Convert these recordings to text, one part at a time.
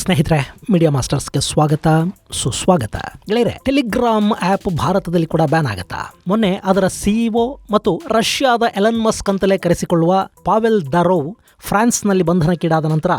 ಸ್ನೇಹಿತರೆ, ಮೀಡಿಯಾ ಮಾಸ್ಟರ್ಸ್ಗೆ ಸ್ವಾಗತ ಸುಸ್ವಾಗತ. ಗೆಳೆಯರೆ, ಟೆಲಿಗ್ರಾಮ್ ಆ್ಯಪ್ ಭಾರತದಲ್ಲಿ ಕೂಡ ಬ್ಯಾನ್ ಆಗತ್ತಾ? ಮೊನ್ನೆ ಅದರ ಸಿಇಒ ಮತ್ತು ರಷ್ಯಾದ ಎಲನ್ ಮಸ್ಕ್ ಅಂತಲೇ ಕರೆಸಿಕೊಳ್ಳುವ ಪಾವೆಲ್ ದರೋವ್ ಫ್ರಾನ್ಸ್ನಲ್ಲಿ ಬಂಧನಕ್ಕೀಡಾದ ನಂತರ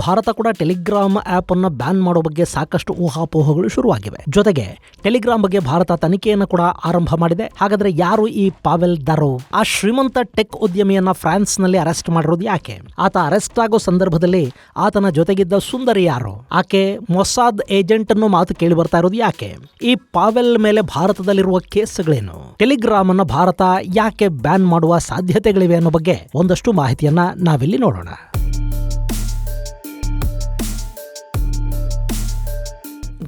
ಭಾರತ ಕೂಡ ಟೆಲಿಗ್ರಾಮ್ ಆ್ಯಪ್ ಅನ್ನು ಬ್ಯಾನ್ ಮಾಡೋ ಬಗ್ಗೆ ಸಾಕಷ್ಟು ಊಹಾಪೋಹಗಳು ಶುರುವಾಗಿವೆ. ಜೊತೆಗೆ ಟೆಲಿಗ್ರಾಮ್ ಬಗ್ಗೆ ಭಾರತ ತನಿಖೆಯನ್ನು ಕೂಡ ಆರಂಭ ಮಾಡಿದೆ. ಹಾಗಾದ್ರೆ ಯಾರು ಈ ಪಾವೆಲ್ ದರೋವ್? ಆ ಶ್ರೀಮಂತ ಟೆಕ್ ಉದ್ಯಮಿಯನ್ನ ಫ್ರಾನ್ಸ್ನಲ್ಲಿ ಅರೆಸ್ಟ್ ಮಾಡಿರೋದು ಯಾಕೆ? ಆತ ಅರೆಸ್ಟ್ ಆಗೋ ಸಂದರ್ಭದಲ್ಲಿ ಆತನ ಜೊತೆಗಿದ್ದ ಸುಂದರಿ ಯಾರು? ಆಕೆ ಮೊಸಾದ್ ಏಜೆಂಟ್ ಅನ್ನೋ ಮಾತು ಕೇಳಿ ಬರ್ತಾ ಇರೋದು ಯಾಕೆ? ಈ ಪಾವೆಲ್ ಮೇಲೆ ಭಾರತದಲ್ಲಿರುವ ಕೇಸ್ಗಳೇನು? ಟೆಲಿಗ್ರಾಮ್ ಅನ್ನು ಭಾರತ ಯಾಕೆ ಬ್ಯಾನ್ ಮಾಡುವ ಸಾಧ್ಯತೆಗಳಿವೆ ಅನ್ನೋ ಬಗ್ಗೆ ಒಂದಷ್ಟು ಮಾಹಿತಿಯನ್ನ ನಾವಿಲ್ಲಿ ನೋಡೋಣ.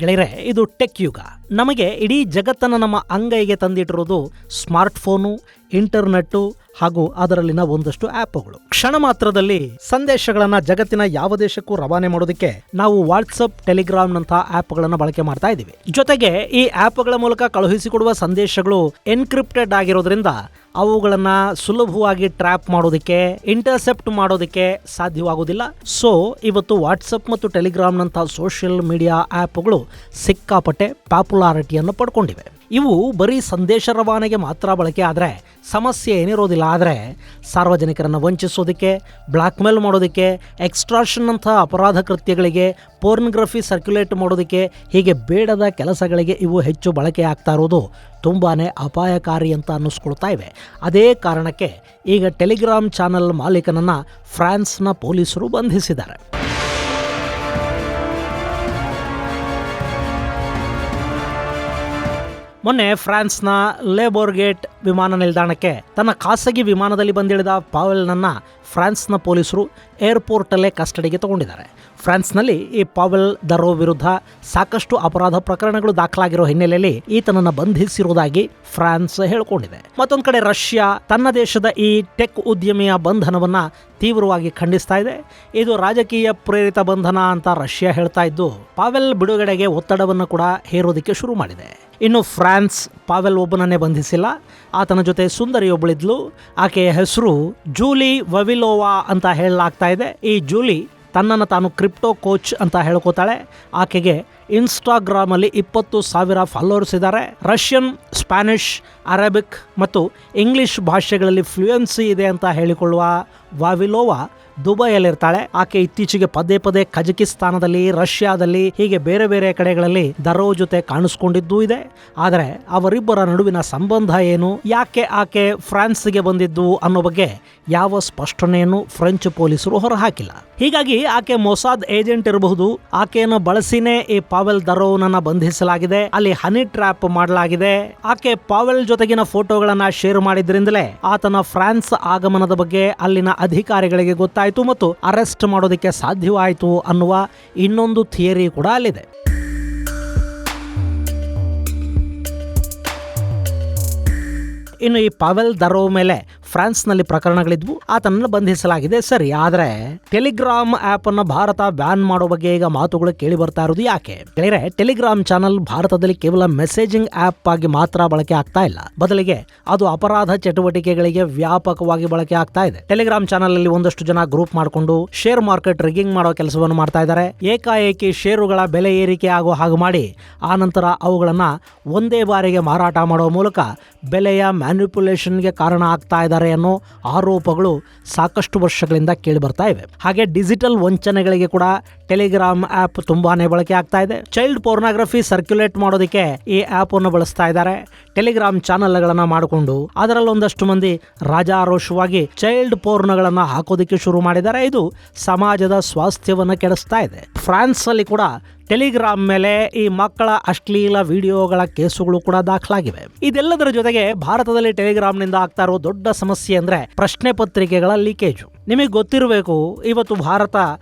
ಗೆಳೆಯರೆ, ಇದು ಟೆಕ್ ಯುಗ. ನಮಗೆ ಇಡೀ ಜಗತ್ತನ್ನು ನಮ್ಮ ಅಂಗೈಗೆ ತಂದಿಟ್ಟಿರೋದು ಸ್ಮಾರ್ಟ್ಫೋನು, ಇಂಟರ್ನೆಟ್ಟು ಹಾಗೂ ಅದರಲ್ಲಿನ ಒಂದಷ್ಟು ಆ್ಯಪ್ಗಳು. ಕ್ಷಣ ಮಾತ್ರದಲ್ಲಿ ಸಂದೇಶಗಳನ್ನು ಜಗತ್ತಿನ ಯಾವ ದೇಶಕ್ಕೂ ರವಾನೆ ಮಾಡೋದಕ್ಕೆ ನಾವು ವಾಟ್ಸಪ್, ಟೆಲಿಗ್ರಾಮ್ನಂಥ ಆ್ಯಪ್ಗಳನ್ನು ಬಳಕೆ ಮಾಡ್ತಾ ಇದ್ದೀವಿ. ಜೊತೆಗೆ ಈ ಆ್ಯಪ್ಗಳ ಮೂಲಕ ಕಳುಹಿಸಿಕೊಡುವ ಸಂದೇಶಗಳು ಎನ್ಕ್ರಿಪ್ಟೆಡ್ ಆಗಿರೋದ್ರಿಂದ ಅವುಗಳನ್ನು ಸುಲಭವಾಗಿ ಟ್ರ್ಯಾಪ್ ಮಾಡೋದಕ್ಕೆ, ಇಂಟರ್ಸೆಪ್ಟ್ ಮಾಡೋದಕ್ಕೆ ಸಾಧ್ಯವಾಗುವುದಿಲ್ಲ. ಸೊ ಇವತ್ತು ವಾಟ್ಸಪ್ ಮತ್ತು ಟೆಲಿಗ್ರಾಮ್ನಂಥ ಸೋಷಿಯಲ್ ಮೀಡಿಯಾ ಆ್ಯಪ್ಗಳು ಸಿಕ್ಕಾಪಟ್ಟೆ ಪಾಪ್ಯುಲಾರಿಟಿಯನ್ನು ಪಡ್ಕೊಂಡಿವೆ. ಇವು ಬರೀ ಸಂದೇಶ ರವಾನೆಗೆ ಮಾತ್ರ ಬಳಕೆ ಆದರೆ ಸಮಸ್ಯೆ ಏನಿರೋದಿಲ್ಲ. ಆದರೆ ಸಾರ್ವಜನಿಕರನ್ನು ವಂಚಿಸೋದಕ್ಕೆ, ಬ್ಲ್ಯಾಕ್ ಮೇಲ್ ಮಾಡೋದಕ್ಕೆ, ಎಕ್ಸ್ಟ್ರಾಕ್ಷನ್ ಅಂಥ ಅಪರಾಧ ಕೃತ್ಯಗಳಿಗೆ, ಪೋರ್ನೋಗ್ರಫಿ ಸರ್ಕ್ಯುಲೇಟ್ ಮಾಡೋದಕ್ಕೆ, ಹೀಗೆ ಬೇಡದ ಕೆಲಸಗಳಿಗೆ ಇವು ಹೆಚ್ಚು ಬಳಕೆ ಆಗ್ತಾ ಇರೋದು ತುಂಬಾ ಅಪಾಯಕಾರಿ ಅಂತ ಅನ್ನಿಸ್ಕೊಳ್ತಾ ಇವೆ. ಅದೇ ಕಾರಣಕ್ಕೆ ಈಗ ಟೆಲಿಗ್ರಾಮ್ ಚಾನಲ್ ಮಾಲೀಕನನ್ನು ಫ್ರಾನ್ಸ್ನ ಪೊಲೀಸರು ಬಂಧಿಸಿದ್ದಾರೆ. ಮೊನ್ನೆ ಫ್ರಾನ್ಸ್ನ ಲೇಬೋರ್ಗೇಟ್ ವಿಮಾನ ನಿಲ್ದಾಣಕ್ಕೆ ತನ್ನ ಖಾಸಗಿ ವಿಮಾನದಲ್ಲಿ ಬಂದಿಳಿದ ಪಾವೆಲ್ನನ್ನ ಫ್ರಾನ್ಸ್ನ ಪೊಲೀಸರು ಏರ್ಪೋರ್ಟಲ್ಲೇ ಕಸ್ಟಡಿಗೆ ತಗೊಂಡಿದ್ದಾರೆ. ಫ್ರಾನ್ಸ್ನಲ್ಲಿ ಈ ಪಾವೆಲ್ ದರೋವ್ ವಿರುದ್ಧ ಸಾಕಷ್ಟು ಅಪರಾಧ ಪ್ರಕರಣಗಳು ದಾಖಲಾಗಿರೋ ಹಿನ್ನೆಲೆಯಲ್ಲಿ ಈತನನ್ನು ಬಂಧಿಸಿರುವುದಾಗಿ ಫ್ರಾನ್ಸ್ ಹೇಳಿಕೊಂಡಿದೆ. ಮತ್ತೊಂದು ಕಡೆ ರಷ್ಯಾ ತನ್ನ ದೇಶದ ಈ ಟೆಕ್ ಉದ್ಯಮಿಯ ಬಂಧನವನ್ನ ತೀವ್ರವಾಗಿ ಖಂಡಿಸ್ತಾ ಇದೆ. ಇದು ರಾಜಕೀಯ ಪ್ರೇರಿತ ಬಂಧನ ಅಂತ ರಷ್ಯಾ ಹೇಳ್ತಾ ಇದ್ದು, ಪಾವೆಲ್ ಬಿಡುಗಡೆಗೆ ಒತ್ತಡವನ್ನು ಕೂಡ ಹೇರೋದಕ್ಕೆ ಶುರು ಮಾಡಿದೆ. ಇನ್ನು ಫ್ರಾನ್ಸ್ ಪಾವೆಲ್ ಒಬ್ಬನನ್ನೇ ಬಂಧಿಸಿಲ್ಲ, ಆತನ ಜೊತೆ ಸುಂದರಿಯೊಬ್ಬಳಿದ್ಲು. ಆಕೆಯ ಹೆಸರು ಜೂಲಿ ವವಿಲೋವಾ ಅಂತ ಹೇಳಲಾಗ್ತಾ ಇದೆ. ಈ ಜೂಲಿ ತನ್ನನ್ನು ತಾನು ಕ್ರಿಪ್ಟೋ ಕೋಚ್ ಅಂತ ಹೇಳ್ಕೋತಾಳೆ. ಆಕೆಗೆ ಇನ್ಸ್ಟಾಗ್ರಾಮಲ್ಲಿ 20,000 ಫಾಲೋವರ್ಸ್ ಇದ್ದಾರೆ. ರಷ್ಯನ್, ಸ್ಪ್ಯಾನಿಷ್, ಅರೇಬಿಕ್ ಮತ್ತು ಇಂಗ್ಲಿಷ್ ಭಾಷೆಗಳಲ್ಲಿ ಫ್ಲೂಯೆನ್ಸಿ ಇದೆ ಅಂತ ಹೇಳಿಕೊಳ್ಳುವ ವಾವಿಲೋವಾ ದುಬೈಯಲ್ಲಿರ್ತಾಳೆ. ಆಕೆ ಇತ್ತೀಚೆಗೆ ಪದೇ ಪದೇ ಕಜಕಿಸ್ತಾನದಲ್ಲಿ, ರಷ್ಯಾದಲ್ಲಿ, ಹೀಗೆ ಬೇರೆ ಬೇರೆ ಕಡೆಗಳಲ್ಲಿ ದರೋವ್ ಜೊತೆ ಕಾಣಿಸ್ಕೊಂಡಿದ್ದೂ ಇದೆ. ಆದರೆ ಅವರಿಬ್ಬರ ನಡುವಿನ ಸಂಬಂಧ ಏನು, ಯಾಕೆ ಆಕೆ ಫ್ರಾನ್ಸ್ಗೆ ಬಂದಿದ್ದು ಅನ್ನೋ ಬಗ್ಗೆ ಯಾವ ಸ್ಪಷ್ಟನೆಯನ್ನು ಫ್ರೆಂಚ್ ಪೊಲೀಸರು ಹೊರಹಾಕಿಲ್ಲ. ಹೀಗಾಗಿ ಆಕೆ ಮೊಸಾದ್ ಏಜೆಂಟ್ ಇರಬಹುದು. ಆಕೆಯನ್ನು ಬಳಸಿನೇ ಈ ಪಾವೆಲ್ ದರೋವ್ನನ್ನ ಬಂಧಿಸಲಾಗಿದೆ. ಅಲ್ಲಿ ಹನಿ ಟ್ರ್ಯಾಪ್ ಮಾಡಲಾಗಿದೆ. ಆಕೆ ಪಾವೆಲ್ ಜೊತೆಗಿನ ಫೋಟೋಗಳನ್ನ ಶೇರ್ ಮಾಡಿದ್ರಿಂದಲೇ ಆತನ ಫ್ರಾನ್ಸ್ ಆಗಮನದ ಬಗ್ಗೆ ಅಲ್ಲಿನ ಅಧಿಕಾರಿಗಳಿಗೆ ಗೊತ್ತಾಯಿತು ಮತ್ತು ಅರೆಸ್ಟ್ ಮಾಡೋದಕ್ಕೆ ಸಾಧ್ಯವಾಯಿತು ಅನ್ನುವ ಇನ್ನೊಂದು ಥಿಯರಿ ಕೂಡ ಅಲ್ಲಿದೆ. ಇನ್ನು ಈ ಪಾವೆಲ್ ದರೋವ್ ಮೇಲೆ ಫ್ರಾನ್ಸ್ನಲ್ಲಿ ಪ್ರಕರಣಗಳಿದ್ವು, ಆತನನ್ನು ಬಂಧಿಸಲಾಗಿದೆ. ಸರಿ, ಆದರೆ ಟೆಲಿಗ್ರಾಮ್ ಆ್ಯಪ್ ಅನ್ನು ಭಾರತ ಬ್ಯಾನ್ ಮಾಡೋ ಬಗ್ಗೆ ಈಗ ಮಾತುಗಳು ಕೇಳಿ ಬರ್ತಾ ಇರೋದು ಯಾಕೆ? ಗೆಳೆಯರೆ, ಟೆಲಿಗ್ರಾಮ್ ಚಾನಲ್ ಭಾರತದಲ್ಲಿ ಕೇವಲ ಮೆಸೇಜಿಂಗ್ ಆ್ಯಪ್ ಆಗಿ ಮಾತ್ರ ಬಳಕೆ ಆಗ್ತಾ ಇಲ್ಲ, ಬದಲಿಗೆ ಅದು ಅಪರಾಧ ಚಟುವಟಿಕೆಗಳಿಗೆ ವ್ಯಾಪಕವಾಗಿ ಬಳಕೆ ಆಗ್ತಾ ಇದೆ. ಟೆಲಿಗ್ರಾಮ್ ಚಾನಲ್ ಅಲ್ಲಿ ಒಂದಷ್ಟು ಜನ ಗ್ರೂಪ್ ಮಾಡಿಕೊಂಡು ಶೇರ್ ಮಾರ್ಕೆಟ್ ರಿಗ್ಗಿಂಗ್ ಮಾಡೋ ಕೆಲಸವನ್ನು ಮಾಡ್ತಾ ಇದ್ದಾರೆ. ಏಕಾಏಕಿ ಷೇರುಗಳ ಬೆಲೆ ಏರಿಕೆ ಆಗೋ ಹಾಗೆ ಮಾಡಿ ಆನಂತರ ಅವುಗಳನ್ನ ಒಂದೇ ಬಾರಿಗೆ ಮಾರಾಟ ಮಾಡೋ ಮೂಲಕ ಬೆಲೆಯ ಮ್ಯಾನಿಪ್ಯುಲೇಷನ್ಗೆ ಕಾರಣ ಆಗ್ತಾ ಇದ್ದಾರೆ ಅನ್ನೋ ಆರೋಪಗಳು ಸಾಕಷ್ಟು ವರ್ಷಗಳಿಂದ ಕೇಳಿ ಬರ್ತಾ ಇವೆ. ಹಾಗೆ ಡಿಜಿಟಲ್ ವಂಚನೆಗಳಿಗೆ ಕೂಡ ಟೆಲಿಗ್ರಾಮ್ ಆ್ಯಪ್ ತುಂಬಾನೇ ಬಳಕೆ ಆಗ್ತಾ ಇದೆ. ಚೈಲ್ಡ್ ಪೋರ್ನೋಗ್ರಫಿ ಸರ್ಕ್ಯುಲೇಟ್ ಮಾಡೋದಕ್ಕೆ ಈ ಆ್ಯಪ್ ಅನ್ನು ಬಳಸ್ತಾ ಇದ್ದಾರೆ. ಟೆಲಿಗ್ರಾಮ್ ಚಾನಲ್ಗಳನ್ನ ಮಾಡಿಕೊಂಡು ಅದರಲ್ಲಿ ಒಂದಷ್ಟು ಮಂದಿ ರಾಜಾರೋಷವಾಗಿ ಚೈಲ್ಡ್ ಪೋರ್ನ್ಗಳನ್ನ ಹಾಕೋದಕ್ಕೆ ಶುರು ಮಾಡಿದ್ದಾರೆ. ಇದು ಸಮಾಜದ ಸ್ವಾಸ್ಥ್ಯವನ್ನು ಕೆಡಿಸ್ತಾ ಇದೆ. ಫ್ರಾನ್ಸ್ ಅಲ್ಲಿ ಕೂಡ ಟೆಲಿಗ್ರಾಮ್ ಮೇಲೆ ಈ ಮಕ್ಕಳ ಅಶ್ಲೀಲ ವಿಡಿಯೋಗಳ ಕೇಸುಗಳು ಕೂಡ ದಾಖಲಾಗಿವೆ. ಇದೆಲ್ಲದರ ಜೊತೆಗೆ ಭಾರತದಲ್ಲಿ ಟೆಲಿಗ್ರಾಮ್ನಿಂದ ಆಗ್ತಾ ಇರೋ ದೊಡ್ಡ ಸಮಸ್ಯೆ ಅಂದ್ರೆ ಪ್ರಶ್ನೆ ಪತ್ರಿಕೆಗಳ ಲೀಕೇಜು. ನಿಮಗೆ ಗೊತ್ತಿರಬೇಕು, ಇವತ್ತು ಭಾರತ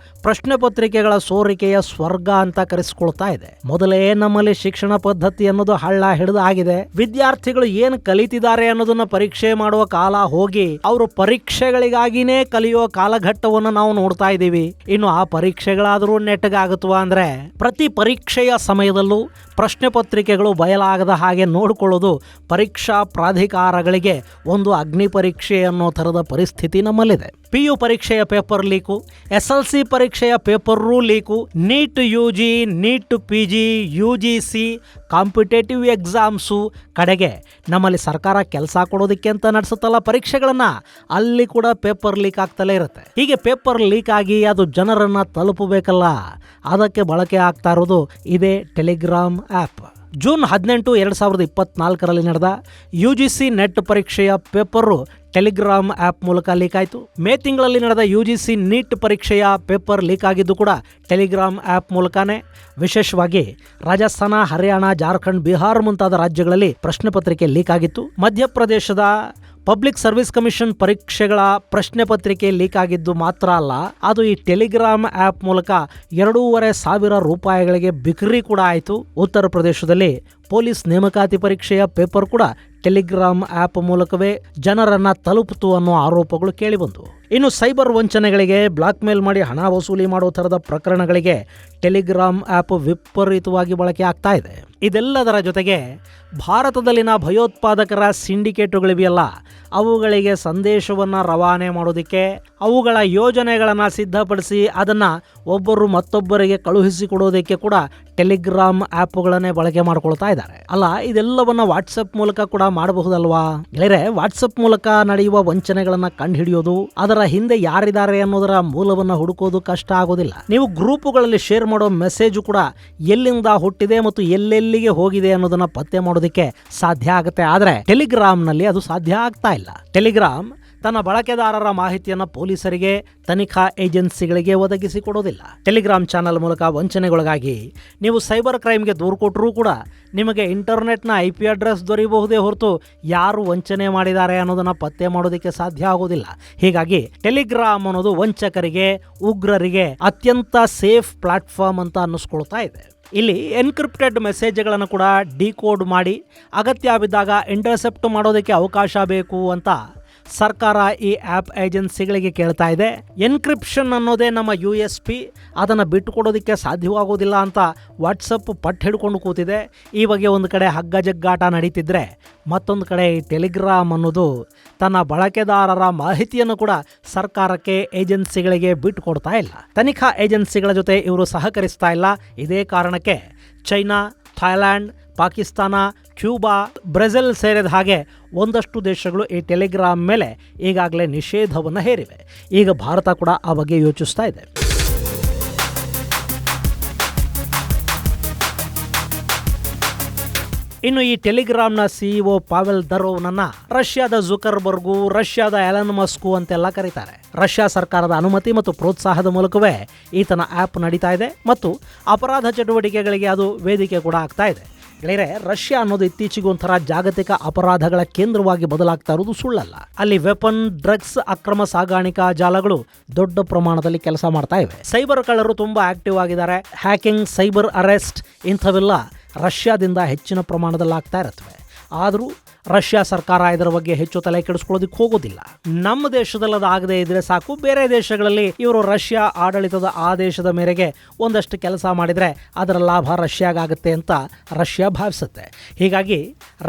ಪ್ರಶ್ನೆ ಪತ್ರಿಕೆಗಳ ಸೋರಿಕೆಯ ಸ್ವರ್ಗ ಅಂತ ಕರೆಸಿಕೊಳ್ತಾ ಇದೆ. ಮೊದಲೇ ನಮ್ಮಲ್ಲಿ ಶಿಕ್ಷಣ ಪದ್ಧತಿ ಅನ್ನೋದು ಹಳ್ಳ ಹಿಡಿದು ಆಗಿದೆ. ವಿದ್ಯಾರ್ಥಿಗಳು ಏನು ಕಲಿತಿದ್ದಾರೆ ಅನ್ನೋದನ್ನ ಪರೀಕ್ಷೆ ಮಾಡುವ ಕಾಲ ಹೋಗಿ ಅವರು ಪರೀಕ್ಷೆಗಳಿಗಾಗಿನೇ ಕಲಿಯೋ ಕಾಲಘಟ್ಟವನ್ನು ನಾವು ನೋಡ್ತಾ ಇದ್ದೀವಿ. ಇನ್ನು ಆ ಪರೀಕ್ಷೆಗಳಾದರೂ ನೆಟ್ಟಗಾಗುತ್ತವಾ ಅಂದ್ರೆ ಪ್ರತಿ ಪರೀಕ್ಷೆಯ ಸಮಯದಲ್ಲೂ ಪ್ರಶ್ನೆ ಪತ್ರಿಕೆಗಳು ಬಯಲಾಗದ ಹಾಗೆ ನೋಡಿಕೊಳ್ಳೋದು ಪರೀಕ್ಷಾ ಪ್ರಾಧಿಕಾರಗಳಿಗೆ ಒಂದು ಅಗ್ನಿ ಪರೀಕ್ಷೆ ಅನ್ನೋ ಥರದ ಪರಿಸ್ಥಿತಿ ನಮ್ಮಲ್ಲಿದೆ. PU ಪರೀಕ್ಷೆಯ ಪೇಪರ್ ಲೀಕು, SLC ಪರೀಕ್ಷೆಯ ಪೇಪರೂ leak, NEET UG, NEET PG, UGC, competitive exams, ಕಡೆಗೆ ನಮ್ಮಲ್ಲಿ ಸರ್ಕಾರ ಕೆಲಸ ಕೊಡೋದಕ್ಕೆ ಅಂತ ನಡೆಸುತ್ತಲ್ಲ ಪರೀಕ್ಷೆಗಳನ್ನು, ಅಲ್ಲಿ ಕೂಡ ಪೇಪರ್ ಲೀಕ್ ಆಗ್ತಲೇ ಇರುತ್ತೆ. ಹೀಗೆ ಪೇಪರ್ ಲೀಕ್ ಆಗಿ ಅದು ಜನರನ್ನು ತಲುಪಬೇಕಲ್ಲ, ಅದಕ್ಕೆ ಬಳಕೆ ಆಗ್ತಾ ಇರೋದು ಇದೇ ಟೆಲಿಗ್ರಾಮ್ ಆ್ಯಪ್. ಜೂನ್ 18, 2024 ನಡೆದ UGC ನೆಟ್ ಪರೀಕ್ಷೆಯ ಪೇಪರು ಟೆಲಿಗ್ರಾಮ್ ಆ್ಯಪ್ ಮೂಲಕ ಲೀಕ್ ಆಯಿತು. ಮೇ ತಿಂಗಳಲ್ಲಿ ನಡೆದ UGC ನೀಟ್ ಪರೀಕ್ಷೆಯ ಪೇಪರ್ ಲೀಕ್ ಆಗಿದ್ದು ಕೂಡ ಟೆಲಿಗ್ರಾಮ್ ಆ್ಯಪ್ ಮೂಲಕನೇ. ವಿಶೇಷವಾಗಿ ರಾಜಸ್ಥಾನ, ಹರಿಯಾಣ, ಜಾರ್ಖಂಡ್, ಬಿಹಾರ ಮುಂತಾದ ರಾಜ್ಯಗಳಲ್ಲಿ ಪ್ರಶ್ನೆ ಪತ್ರಿಕೆ ಲೀಕ್ ಆಗಿತ್ತು. ಮಧ್ಯಪ್ರದೇಶದ ಪಬ್ಲಿಕ್ ಸರ್ವಿಸ್ ಕಮಿಷನ್ ಪರೀಕ್ಷೆಗಳ ಪ್ರಶ್ನೆ ಪತ್ರಿಕೆ ಲೀಕ್ ಆಗಿದ್ದು ಮಾತ್ರ ಅಲ್ಲ, ಅದು ಈ ಟೆಲಿಗ್ರಾಮ್ ಆ್ಯಪ್ ಮೂಲಕ 2,500 ರೂಪಾಯಿಗಳಿಗೆ ಬಿಕ್ರಿ ಕೂಡ ಆಯಿತು. ಉತ್ತರ ಪ್ರದೇಶದಲ್ಲಿ ಪೊಲೀಸ್ ನೇಮಕಾತಿ ಪರೀಕ್ಷೆಯ ಪೇಪರ್ ಕೂಡ ಟೆಲಿಗ್ರಾಮ್ ಆ್ಯಪ್ ಮೂಲಕವೇ ಜನರನ್ನ ತಲುಪಿತು ಅನ್ನೋ ಆರೋಪಗಳು ಕೇಳಿಬಂದವು. ಇನ್ನು ಸೈಬರ್ ವಂಚನೆಗಳಿಗೆ, ಬ್ಲಾಕ್ ಮೇಲ್ ಮಾಡಿ ಹಣ ವಸೂಲಿ ಮಾಡೋ ಥರದ ಪ್ರಕರಣಗಳಿಗೆ ಟೆಲಿಗ್ರಾಮ್ ಆ್ಯಪ್ ವಿಪರೀತವಾಗಿ ಬಳಕೆ ಆಗ್ತಾ ಇದೆ. ಇದೆಲ್ಲದರ ಜೊತೆಗೆ ಭಾರತದಲ್ಲಿನ ಭಯೋತ್ಪಾದಕರ ಸಿಂಡಿಕೇಟುಗಳಿವೆಯಲ್ಲ, ಅವುಗಳಿಗೆ ಸಂದೇಶವನ್ನು ರವಾನೆ ಮಾಡೋದಕ್ಕೆ, ಅವುಗಳ ಯೋಜನೆಗಳನ್ನು ಸಿದ್ಧಪಡಿಸಿ ಅದನ್ನು ಒಬ್ಬರು ಮತ್ತೊಬ್ಬರಿಗೆ ಕಳುಹಿಸಿಕೊಡೋದಕ್ಕೆ ಕೂಡ ಟೆಲಿಗ್ರಾಮ್ ಆ್ಯಪ್ಗಳನ್ನೇ ಬಳಕೆ ಮಾಡ್ಕೊಳ್ತಾ ಇದ್ದಾರೆ. ಅಲ್ಲ, ಇದೆಲ್ಲವನ್ನ ವಾಟ್ಸಪ್ ಮೂಲಕ ಕೂಡ ಮಾಡಬಹುದಲ್ವಾ? ಗೆಳೆಯರೆ, ವಾಟ್ಸಪ್ ಮೂಲಕ ನಡೆಯುವ ವಂಚನೆಗಳನ್ನು ಕಂಡುಹಿಡಿಯೋದು, ಅದರ ಹಿಂದೆ ಯಾರಿದ್ದಾರೆ ಅನ್ನೋದರ ಮೂಲವನ್ನು ಹುಡುಕೋದು ಕಷ್ಟ ಆಗೋದಿಲ್ಲ. ನೀವು ಗ್ರೂಪುಗಳಲ್ಲಿ ಶೇರ್ ಮಾಡೋ ಮೆಸೇಜು ಕೂಡ ಎಲ್ಲಿಂದ ಹುಟ್ಟಿದೆ ಮತ್ತು ಎಲ್ಲೆಲ್ಲಿಗೆ ಹೋಗಿದೆ ಅನ್ನೋದನ್ನ ಪತ್ತೆ ಮಾಡೋದಕ್ಕೆ ಸಾಧ್ಯ ಆಗುತ್ತೆ. ಆದರೆ ಟೆಲಿಗ್ರಾಮ್ನಲ್ಲಿ ಅದು ಸಾಧ್ಯ ಆಗ್ತಾ ಇಲ್ಲ. ಟೆಲಿಗ್ರಾಮ್ ತನ್ನ ಬಳಕೆದಾರರ ಮಾಹಿತಿಯನ್ನು ಪೊಲೀಸರಿಗೆ, ತನಿಖಾ ಏಜೆನ್ಸಿಗಳಿಗೆ ಒದಗಿಸಿಕೊಡೋದಿಲ್ಲ. ಟೆಲಿಗ್ರಾಮ್ ಚಾನಲ್ ಮೂಲಕ ವಂಚನೆಗೊಳಗಾಗಿ ನೀವು ಸೈಬರ್ ಕ್ರೈಮ್ಗೆ ದೂರು ಕೊಟ್ಟರೂ ಕೂಡ ನಿಮಗೆ ಇಂಟರ್ನೆಟ್ನ IP ಅಡ್ರೆಸ್ ದೊರೆಯಬಹುದೇ ಹೊರತು ಯಾರು ವಂಚನೆ ಮಾಡಿದ್ದಾರೆ ಅನ್ನೋದನ್ನು ಪತ್ತೆ ಮಾಡೋದಕ್ಕೆ ಸಾಧ್ಯ ಆಗೋದಿಲ್ಲ. ಹೀಗಾಗಿ ಟೆಲಿಗ್ರಾಮ್ ಅನ್ನೋದು ವಂಚಕರಿಗೆ, ಉಗ್ರರಿಗೆ ಅತ್ಯಂತ ಸೇಫ್ ಪ್ಲಾಟ್ಫಾರ್ಮ್ ಅಂತ ಅನ್ನಿಸ್ಕೊಳ್ತಾ ಇದೆ. ಇಲ್ಲಿ ಎನ್ಕ್ರಿಪ್ಟೆಡ್ ಮೆಸೇಜ್ಗಳನ್ನು ಕೂಡ ಡಿಕೋಡ್ ಮಾಡಿ ಅಗತ್ಯ ಬಿದ್ದಾಗ ಇಂಟರ್ಸೆಪ್ಟ್ ಮಾಡೋದಕ್ಕೆ ಅವಕಾಶ ಬೇಕು ಅಂತ ಸರ್ಕಾರ ಈ ಆ್ಯಪ್ ಏಜೆನ್ಸಿಗಳಿಗೆ ಕೇಳ್ತಾ ಇದೆ. ಎನ್ಕ್ರಿಪ್ಷನ್ ಅನ್ನೋದೇ ನಮ್ಮ USP, ಅದನ್ನು ಬಿಟ್ಟುಕೊಡೋದಕ್ಕೆ ಸಾಧ್ಯವಾಗೋದಿಲ್ಲ ಅಂತ ವಾಟ್ಸಪ್ ಪಟ್ಟು ಹಿಡ್ಕೊಂಡು ಕೂತಿದೆ. ಈ ಬಗ್ಗೆ ಒಂದು ಕಡೆ ಹಗ್ಗ ಜಗ್ಗಾಟ ನಡೀತಿದ್ರೆ, ಮತ್ತೊಂದು ಕಡೆ ಈ ಟೆಲಿಗ್ರಾಮ್ ಅನ್ನೋದು ತನ್ನ ಬಳಕೆದಾರರ ಮಾಹಿತಿಯನ್ನು ಕೂಡ ಸರ್ಕಾರಕ್ಕೆ, ಏಜೆನ್ಸಿಗಳಿಗೆ ಬಿಟ್ಟುಕೊಡ್ತಾ ಇಲ್ಲ. ತನಿಖಾ ಏಜೆನ್ಸಿಗಳ ಜೊತೆ ಇವರು ಸಹಕರಿಸ್ತಾ ಇಲ್ಲ. ಇದೇ ಕಾರಣಕ್ಕೆ China, Thailand, Pakistan, Cuba, Brazil ಸೇರಿದ ಹಾಗೆ ಒಂದಷ್ಟು ದೇಶಗಳು ಈ ಟೆಲಿಗ್ರಾಮ್ ಮೇಲೆ ಈಗಾಗಲೇ ನಿಷೇಧವನ್ನು ಹೇರಿವೆ. ಈಗ ಭಾರತ ಕೂಡ ಆ ಬಗ್ಗೆ ಯೋಚಿಸ್ತಾ ಇದೆ. ಇನ್ನು ಈ ಟೆಲಿಗ್ರಾಮ್ನ CEO ಪಾವೆಲ್ ದರೋವ್ನನ್ನ ರಷ್ಯಾದ ಜುಕರ್ಬರ್ಗು, ರಷ್ಯಾದ ಎಲನ್ ಮಸ್ಕು ಅಂತೆಲ್ಲ ಕರೀತಾರೆ. ರಷ್ಯಾ ಸರ್ಕಾರದ ಅನುಮತಿ ಮತ್ತು ಪ್ರೋತ್ಸಾಹದ ಮೂಲಕವೇ ಈತನ ಆ್ಯಪ್ ನಡೀತಾ ಇದೆ ಮತ್ತು ಅಪರಾಧ ಚಟುವಟಿಕೆಗಳಿಗೆ ಅದು ವೇದಿಕೆ ಕೂಡ ಆಗ್ತಾ ಇದೆ. ಗೆಳೆಯರೆ, ರಷ್ಯಾ ಅನ್ನೋದು ಇತ್ತೀಚೆಗೆ ಒಂಥರ ಜಾಗತಿಕ ಅಪರಾಧಗಳ ಕೇಂದ್ರವಾಗಿ ಬದಲಾಗ್ತಾ ಇರೋದು ಸುಳ್ಳಲ್ಲ. ಅಲ್ಲಿ ವೆಪನ್, ಡ್ರಗ್ಸ್, ಅಕ್ರಮ ಸಾಗಾಣಿಕಾ ಜಾಲಗಳು ದೊಡ್ಡ ಪ್ರಮಾಣದಲ್ಲಿ ಕೆಲಸ ಮಾಡ್ತಾ ಇವೆ. ಸೈಬರ್ ಕಳ್ಳರು ತುಂಬಾ ಆಕ್ಟಿವ್ ಆಗಿದ್ದಾರೆ. ಹ್ಯಾಕಿಂಗ್, ಸೈಬರ್ ಅರೆಸ್ಟ್ ಇಂಥವೆಲ್ಲ ರಷ್ಯಾದಿಂದ ಹೆಚ್ಚಿನ ಪ್ರಮಾಣದಲ್ಲಿ ಆಗ್ತಾ ಇರುತ್ತವೆ. ಆದರೂ ರಷ್ಯಾ ಸರ್ಕಾರ ಇದರ ಬಗ್ಗೆ ಹೆಚ್ಚು ತಲೆ ಕೆಡಿಸ್ಕೊಳ್ಳೋದಕ್ಕೆ ಹೋಗೋದಿಲ್ಲ. ನಮ್ಮ ದೇಶದಲ್ಲಿ ಅದಾಗದೇ ಇದ್ರೆ ಸಾಕು, ಬೇರೆ ದೇಶಗಳಲ್ಲಿ ಇವರು ರಷ್ಯಾ ಆಡಳಿತದ ಆದೇಶದ ಮೇರೆಗೆ ಒಂದಷ್ಟು ಕೆಲಸ ಮಾಡಿದರೆ ಅದರ ಲಾಭ ರಷ್ಯಾಗಾಗುತ್ತೆ ಅಂತ ರಷ್ಯಾ ಭಾವಿಸುತ್ತೆ. ಹೀಗಾಗಿ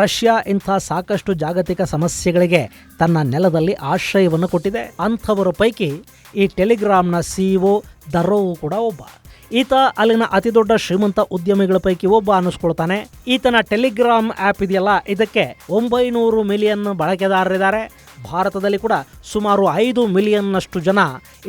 ರಷ್ಯಾ ಇಂಥ ಸಾಕಷ್ಟು ಜಾಗತಿಕ ಸಮಸ್ಯೆಗಳಿಗೆ ತನ್ನ ನೆಲದಲ್ಲಿ ಆಶ್ರಯವನ್ನು ಕೊಟ್ಟಿದೆ. ಅಂಥವರ ಪೈಕಿ ಈ ಟೆಲಿಗ್ರಾಮ್ನ CEO ದರೋವ್ ಕೂಡ ಒಬ್ಬ. ಈತ ಅಲ್ಲಿನ ಅತಿ ದೊಡ್ಡ ಶ್ರೀಮಂತ ಉದ್ಯಮಿಗಳ ಪೈಕಿ ಒಬ್ಬ ಅನ್ನಿಸ್ಕೊಳ್ತಾನೆ. ಈತನ ಟೆಲಿಗ್ರಾಮ್ ಆ್ಯಪ್ ಇದೆಯಲ್ಲ, ಇದಕ್ಕೆ 900 ಮಿಲಿಯನ್ ಬಳಕೆದಾರರಿದ್ದಾರೆ. ಭಾರತದಲ್ಲಿ ಕೂಡ ಸುಮಾರು 5 ಮಿಲಿಯನ್ನಷ್ಟು ಜನ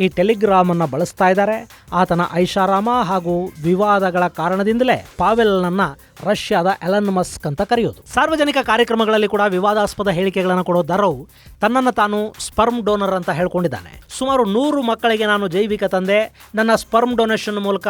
ಈ ಟೆಲಿಗ್ರಾಮನ್ನು ಬಳಸ್ತಾ ಇದ್ದಾರೆ. ಆತನ ಐಷಾರಾಮ ಹಾಗೂ ವಿವಾದಗಳ ಕಾರಣದಿಂದಲೇ ಪಾವೆಲ್ನನ್ನ ರಷ್ಯಾದ ಎಲನ್ ಮಸ್ಕ್ ಅಂತ ಕರೆಯೋದು. ಸಾರ್ವಜನಿಕ ಕಾರ್ಯಕ್ರಮಗಳಲ್ಲಿ ಕೂಡ ವಿವಾದಾಸ್ಪದ ಹೇಳಿಕೆಗಳನ್ನು ಕೊಡೋ ದರೋವ್ ತನ್ನನ್ನು ತಾನು ಸ್ಪರ್ಮ್ ಡೋನರ್ ಅಂತ ಹೇಳ್ಕೊಂಡಿದ್ದಾನೆ. ಸುಮಾರು 100 ಮಕ್ಕಳಿಗೆ ನಾನು ಜೈವಿಕ ತಂದೆ, ನನ್ನ ಸ್ಪರ್ಮ್ ಡೊನೇಷನ್ ಮೂಲಕ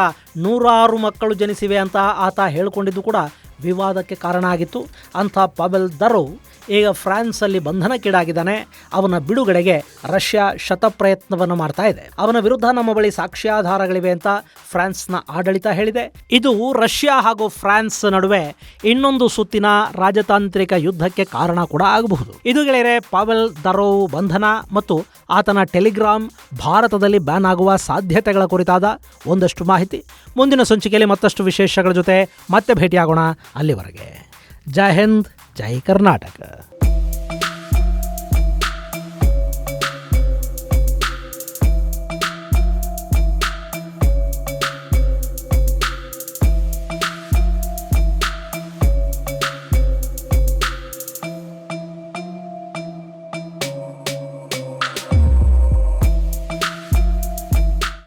106 ಮಕ್ಕಳು ಜನಿಸಿವೆ ಅಂತ ಆತ ಹೇಳ್ಕೊಂಡಿದ್ದು ಕೂಡ ವಿವಾದಕ್ಕೆ ಕಾರಣ ಆಗಿತ್ತು. ಅಂಥ ಪಾವೆಲ್ ದರೋವ್ ಈಗ ಫ್ರಾನ್ಸಲ್ಲಿ ಬಂಧನಕ್ಕೀಡಾಗಿದ್ದಾನೆ. ಅವನ ಬಿಡುಗಡೆಗೆ ರಷ್ಯಾ ಶತಪ್ರಯತ್ನವನ್ನು ಮಾಡ್ತಾ ಇದೆ. ಅವನ ವಿರುದ್ಧ ನಮ್ಮ ಬಳಿ ಸಾಕ್ಷ್ಯಾಧಾರಗಳಿವೆ ಅಂತ ಫ್ರಾನ್ಸ್ನ ಆಡಳಿತ ಹೇಳಿದೆ. ಇದು ರಷ್ಯಾ ಹಾಗೂ ಫ್ರಾನ್ಸ್ ನಡುವೆ ಇನ್ನೊಂದು ಸುತ್ತಿನ ರಾಜತಾಂತ್ರಿಕ ಯುದ್ಧಕ್ಕೆ ಕಾರಣ ಕೂಡ ಆಗಬಹುದು. ಇದು ಗೆಳೆಯರೆ, ಪಾವೆಲ್ ದರೋವ್ ಬಂಧನ ಮತ್ತು ಆತನ ಟೆಲಿಗ್ರಾಮ್ ಭಾರತದಲ್ಲಿ ಬ್ಯಾನ್ ಆಗುವ ಸಾಧ್ಯತೆಗಳ ಕುರಿತಾದ ಒಂದಷ್ಟು ಮಾಹಿತಿ. ಮುಂದಿನ ಸಂಚಿಕೆಯಲ್ಲಿ ಮತ್ತಷ್ಟು ವಿಶೇಷಗಳ ಜೊತೆ ಮತ್ತೆ ಭೇಟಿಯಾಗೋಣ. ಅಲ್ಲಿವರೆಗೆ ಜೈ ಹಿಂದ್, ಜೈ ಕರ್ನಾಟಕ.